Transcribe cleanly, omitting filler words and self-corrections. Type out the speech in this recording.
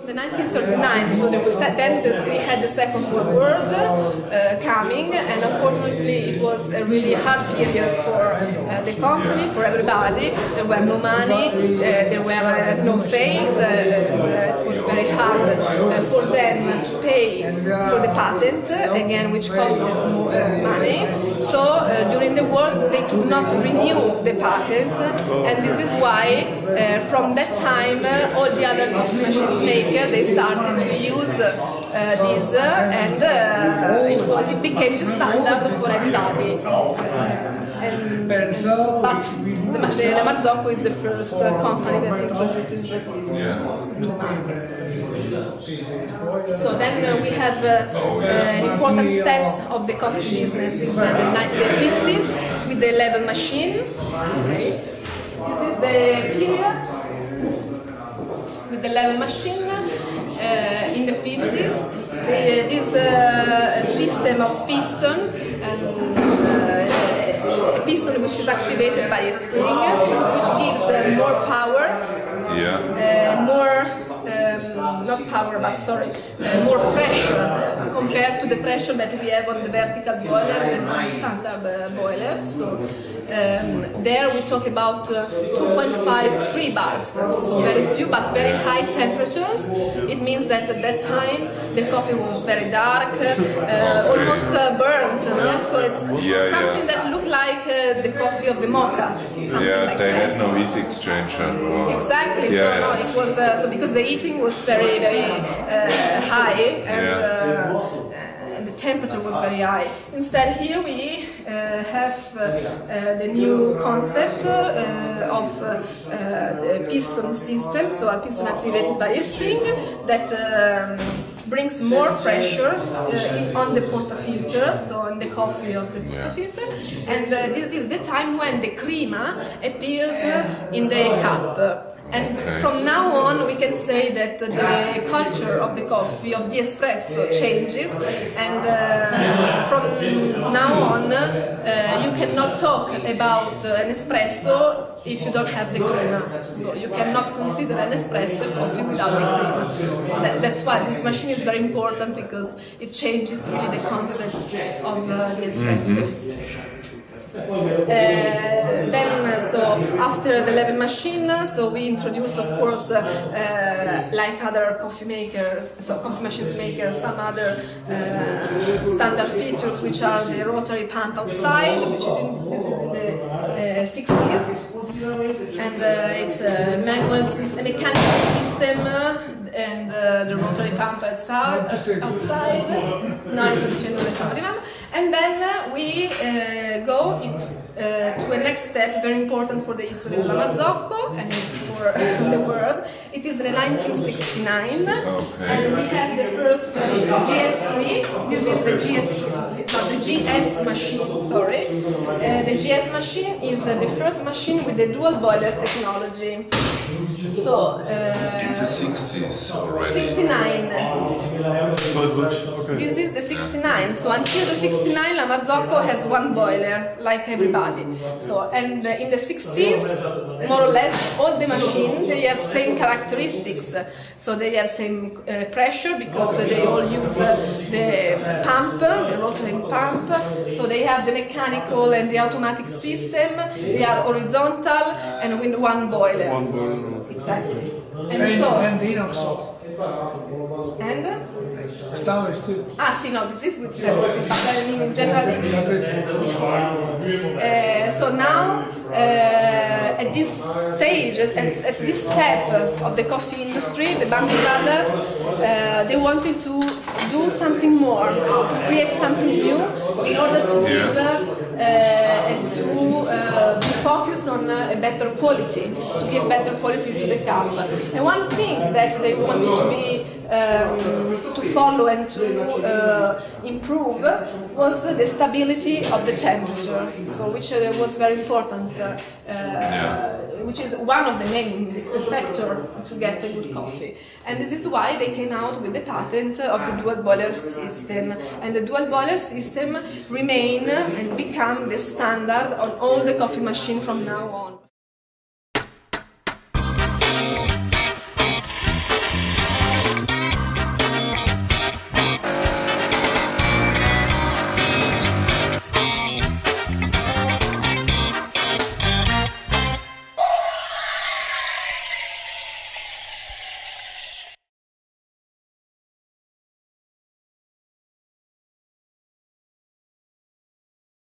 In 1939, so then we had the Second World War coming, and unfortunately it was a really hard period for the company, for everybody. There were no money, there were no sales, it was very hard for them to pay for the patent, again, which costed more money. So during the war they could not renew the patent, and this is why from that time all the other coffee machines makers they started to use this, and it became the standard for everybody. But the Marzocco is the first company that introduces this in the market. So then we have important steps of the coffee business in the 50s with the level machine. Okay. This is the period with the level machine in the 50s. This system of piston, a piston which is activated by a spring, which gives more power, not power, but sorry, more pressure compared to the pressure that we have on the vertical boilers and on the standard boilers. So there we talk about 2.5, 3 bars, so very few but very high temperatures. It means that at that time the coffee was very dark, almost burnt, so it's something that looked like the coffee of the mocha. Yeah, they had no heat exchanger. Wow. Exactly, so no, it was so because the heating was very high, and the temperature was very high. Instead here we have the new concept of the piston system, so a piston activated by a spring that brings more pressure on the portafilter, so on the coffee of the portafilter, and this is the time when the crema appears in the cup. And from now on we can say that the culture of the coffee, of the espresso, changes, and from now on you cannot talk about an espresso if you don't have the crema. So you cannot consider an espresso a coffee without the crema. So that's why this machine is very important, because it changes really the concept of the espresso. So after the level machine, so we introduce, of course, like other coffee makers, so coffee machines makers, some other standard features, which are the rotary pump outside, which this is in the 60s, and it's a manual system, a mechanical system, and the rotary pump outside. No, and then we go to a next step, very important for the history of La Marzocco and for the world. It is in 1969, and we have the first GS3. This is the GS machine, sorry. The GS machine is the first machine with the dual boiler technology. So, in the 60s already? 69. This is the 69, so until the 69 La Marzocco has one boiler, like everybody. So, and in the 60s, more or less, all the machines, they have same characteristics. So they have same pressure, because they all use the pump, the rotary pump. So they have the mechanical and the automatic system. They are horizontal and with one boiler. Exactly. And so. And? Stainless too. No, this is with stainless, but I mean in general. So now, at this stage, at this step of the coffee industry, the Bambi brothers, they wanted to do something more, so to create something new in order to give and to be focused on a better quality, to give better quality to the cup. And one thing that they wanted to be to follow and to improve was the stability of the temperature, so which was very important, which is one of the main factors to get a good coffee. And this is why they came out with the patent of the dual boiler system, and the dual boiler system remain and become the standard on all the coffee machines from now on.